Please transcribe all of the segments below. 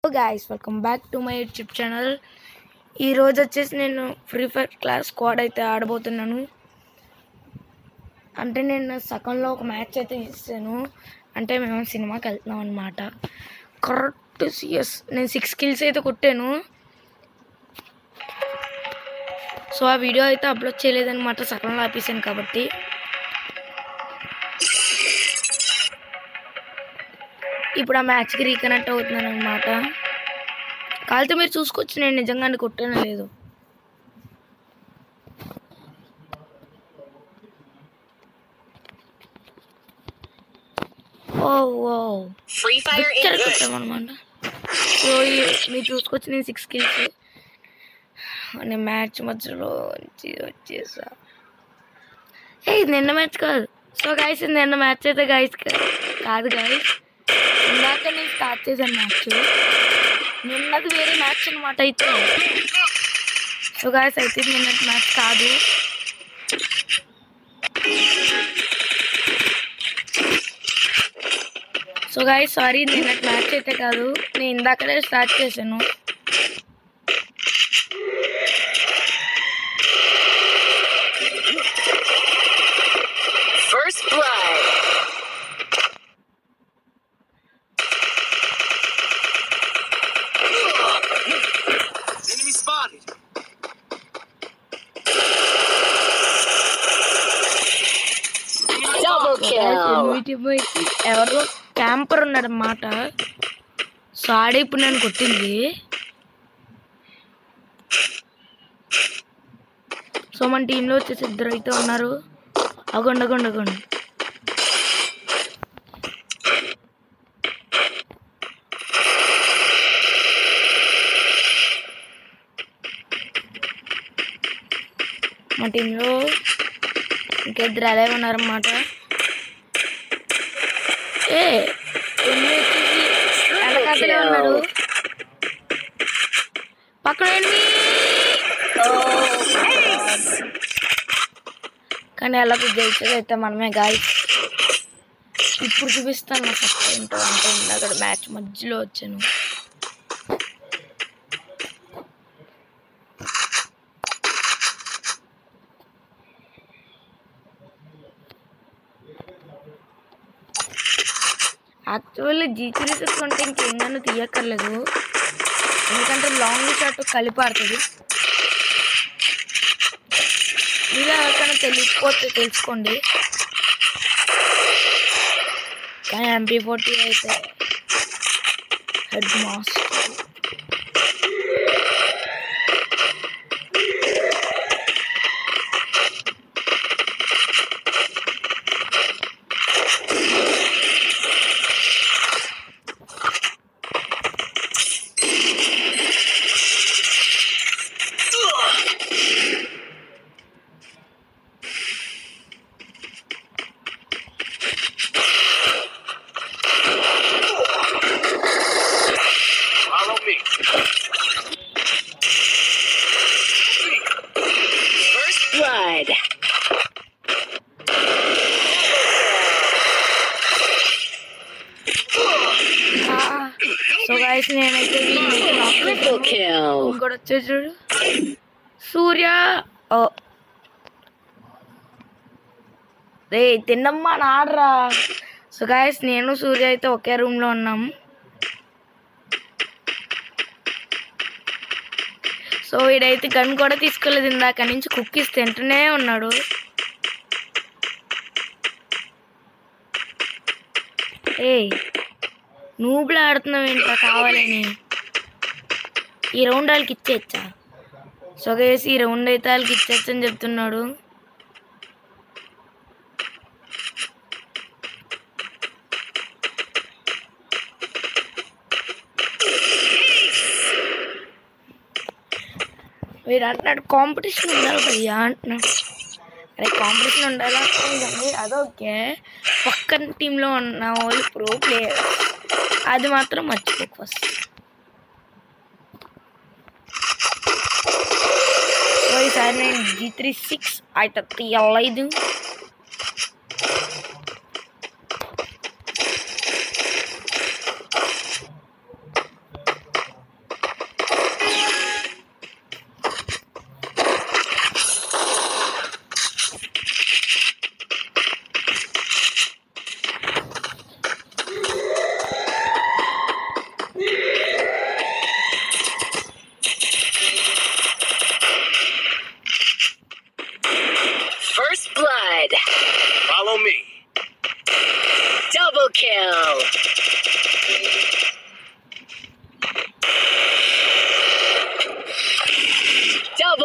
Hello guys, welcome back to my YouTube channel. ఈ రోజు వచ్చేసి నేను ఫ్రీ ఫైర్ క్లాస్ స్క్వాడ్ అయితే ఆడబోతున్నాను. అంటే నేను సకంలో ఒక మ్యాచ్ అయితే ఇస్తాను. అంటే మేము సినిమాకి వెళ్తున్నాం అన్నమాట. కరెక్ట్ సిఎస్ నేను 6 కిల్స్ అయితే కొట్టాను. సో ఆ వీడియో అయితే అప్లోడ్ చేయలేదన్నమాట, సకంలో ఆపేసాను కాబట్టి. ఇప్పుడు ఆ మ్యాచ్కి రీకనెక్ట్ అవుతున్నాను అన్నమాట. కాలితే మీరు చూసుకోవచ్చు నేను నిజంగానే కొట్టానో లేదు. కొట్టామన్నమాట. సో మీరు చూసుకోవచ్చు నేను 6 కిల్స్. నేను మ్యాచ్ మధ్యలో వచ్చేసా. ఇది నిన్న మ్యాచ్ కాదు. సో గైస్ ఇది నిన్న మ్యాచ్ అయితే కాదు గైస్, ఇందాక నేను స్టార్ట్ చేశాను మ్యాచ్. నిన్నది వేరే మ్యాచ్ అనమాట. అయితే సో గైస్ అయితే నిన్నటి మ్యాచ్ కాదు. సో గైస్ సారీ, నిన్నటి మ్యాచ్ అయితే కాదు, నేను ఇందాకనే స్టార్ట్ చేశాను. ఎవరో క్యాంపర్ ఉన్నాడు అన్నమాట. సో ఆడే ఇప్పుడు నేను కొట్టింది. సో మన టీంలో వచ్చేసి 2 అయితే ఉన్నారు. అగొండి మా టీంలో ఇంకా 2 అలాగే ఉన్నారన్నమాట. వెనకాతలే ఉన్నాడు, పక్కన కానీ ఎలా గెలిచేది అయితే మనమే గాయస్. ఇప్పుడు చూపిస్తాను నా ఫస్ట్ ఏంటో. అంటే అక్కడ మ్యాచ్ మధ్యలో వచ్చాను. యాక్చువల్లీ G3 ఉంటే ఇంకేందన్నా తీయక్కర్లేదు, ఎందుకంటే లాంగ్ షాట్ కలిపి ఆడుతుంది. మీరు ఎవరికైనా తెలియకపోతే తెలుసుకోండి. కానీ MP40 అయితే హెడ్ మాస్. సో గైస్ నేనైతే ఇంకోటి వచ్చే చూడు సూర్య. రే తిన్నమ్మా నాడరా. సో గైస్ నేను సూర్య అయితే ఒకే రూమ్లో ఉన్నాం. సో వీడైతే గన్ కూడా తీసుకోలేదు, ఇందాక నుంచి కుక్కీస్ తింటూనే ఉన్నాడు. నూబులు ఆడుతున్నావు ఏంటో కావాలని. ఈ రౌండ్ వాళ్ళకి ఇచ్చేచ్చా? సో గైస్ ఈ రౌండ్ అయితే వాళ్ళకి ఇచ్చేచ్చని చెప్తున్నాడు. వీడు అంటున్నాడు కాంపిటీషన్ ఉండాలి భయ్యా అంటున్నాడు. అరే కాంపిటీషన్ ఉండాలా అదొకే, పక్కన టీంలో ఉన్న వాళ్ళు ప్రో ప్లేయర్, అది మాత్రం మర్చిపోకు ఫస్ట్. సో ఈసారి నేను G3 6 అయితే తీయలేదు.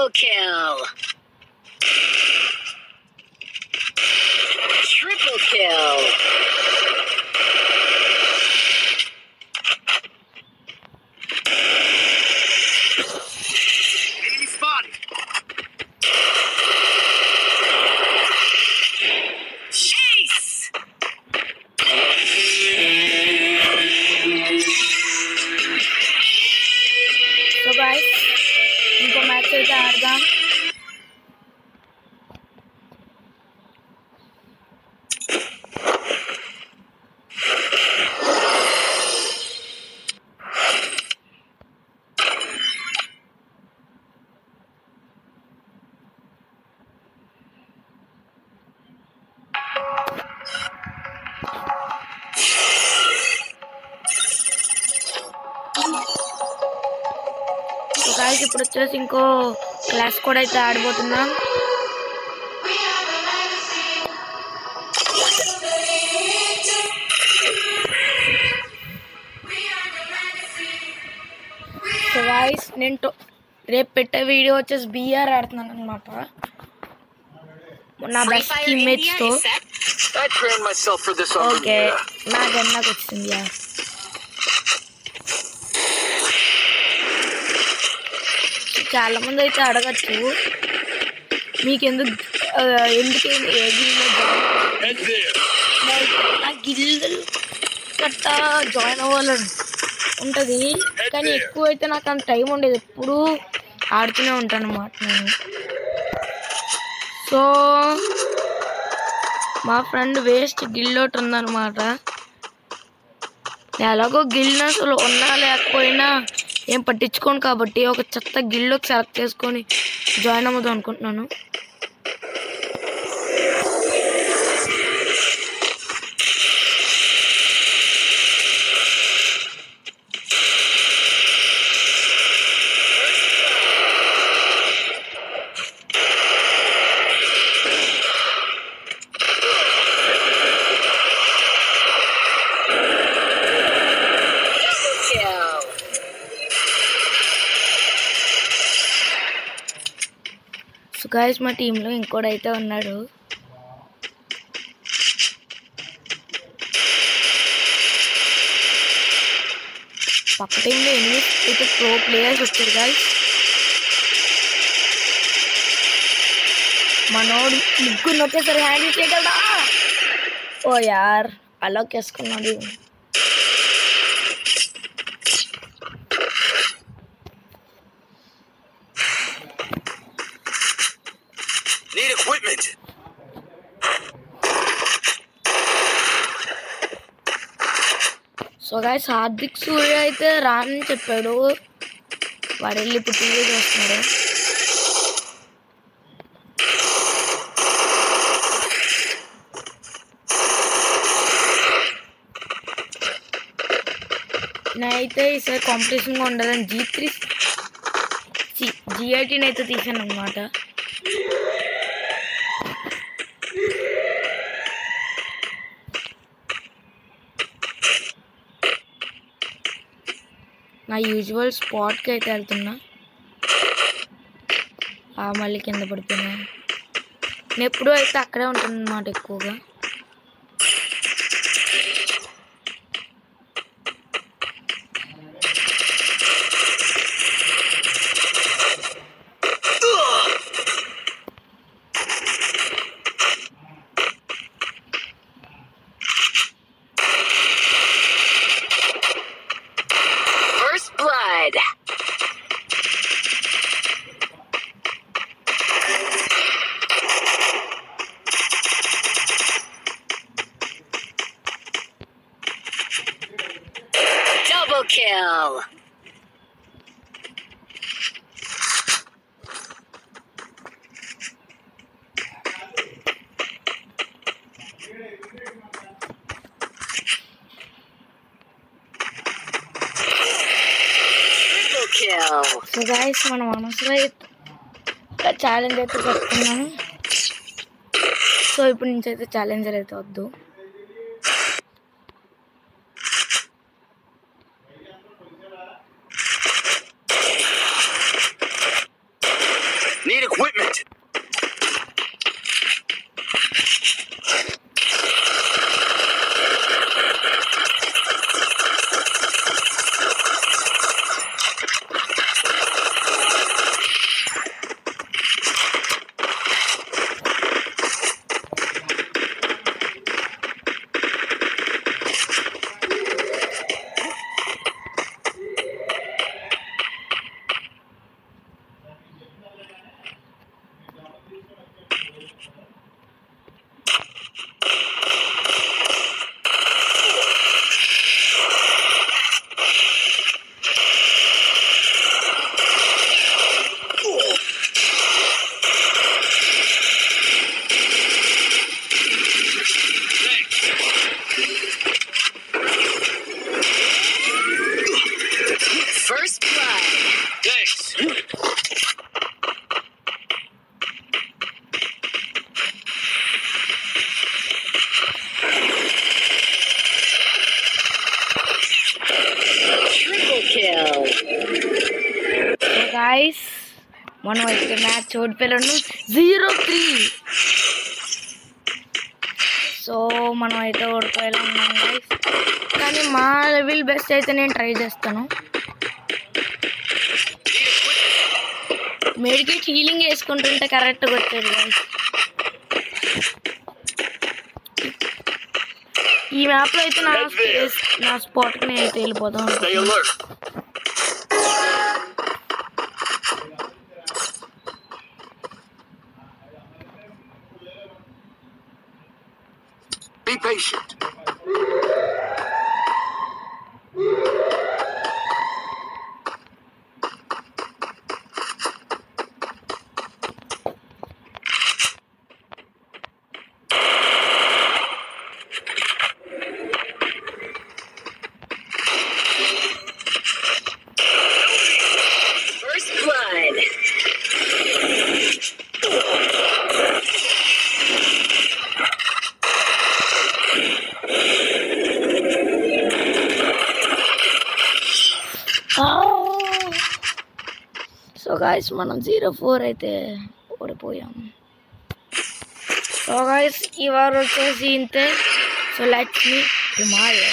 Double kill. Triple kill. Enemy spotted. Ace. So guys ఇంకో మ్యాచ్ అయితే ఆడదాం. సో గైస్ ఇప్పుడు వచ్చేసి ఇంకో క్లాస్ కూడా అయితే ఆడబోతున్నాం. సో గైస్ నేను రేపు పెట్టే వీడియో వచ్చేసి బిఆర్ ఆడుతున్నాను అనమాట. నా బెస్ట్ టీమ్మేట్స్తో. I trained myself for this on okay Bermuda. నా గన్ నాకు వచ్చింది. చాలా మంది అయితే అడగచ్చు మీకు ఎందుకు Head there. నా గిల్లు గట్ట జాయిన్ అవ్వాలని ఉంటుంది, కానీ ఎక్కువ అయితే నాకు అంత టైం ఉండేది. ఎప్పుడు ఆడుతూనే ఉంటాను అన్నమాట నేను. సో మా ఫ్రెండ్ వేస్ట్ గిల్ ఒకటి ఉందన్నమాట. ఎలాగో గిల్ అసలు ఉన్నా లేకపోయినా ఏం పట్టించుకోను కాబట్టి ఒక చెత్త గిల్లోకి సెలెక్ట్ చేసుకొని జాయిన్ అవ్వదు అనుకుంటున్నాను. సో గైస్ మా టీంలో ఇంకోడైతే ఉన్నాడు. పక్క టీంలో ఎనిమిది అయితే ప్రో ప్లేయర్స్ వచ్చారు గైస్. మనోడు ముగ్గురు ఒకేసారి హ్యాండిల్ చేయగలరా? ఓ యార్ అలోక్ వేసుకున్నాడు. Need equipment. So guys Hardik Surya అయితే రానని చెప్పాడు. వాడు వెళ్ళి ఇప్పుడు టీవీ చూస్తున్నాడు. నేనైతే ఈసారి కాంపిటీషన్గా ఉండాలని G18 అయితే తీసాను అనమాట. నా యూజువల్ స్పాట్కి అయితే వెళ్తున్నా. మళ్ళీ కింద పడిపోయినా. నేను ఎప్పుడూ అయితే అక్కడే ఉంటాను అన్నమాట ఎక్కువగా. First blood. Double kill. Triple kill. So guys మన మనసులో ఛాలెంజ్ అయితే పెట్టుకున్నాను. సో ఇప్పుడు నుంచి అయితే ఛాలెంజర్ అయితే వద్దు. Need equipment. First blood. Thanks. Triple kill. So guys మనం అయితే మ్యాచ్ ఓడిపోయాను 0-3. సో మనం అయితే ఓడిపోయేలా ఉన్నాం గైస్. కానీ మా లెవెల్ బెస్ట్ అయితే నేను ట్రై చేస్తాను. మెడికేట్ హీలింగ్ వేసుకుంటుంటే కరెక్ట్గా వచ్చేది గైస్. ఈ మ్యాప్లో అయితే నా స్పాట్కి నేను అయితే వెళ్ళిపోతాను. Stay alert. Be patient. First blood. So guys మనం 0-4 అయితే ఓడిపోయాం. సో గాయస్ ఈ వారం వచ్చేసి ఇంతే. So let's meet tomorrow.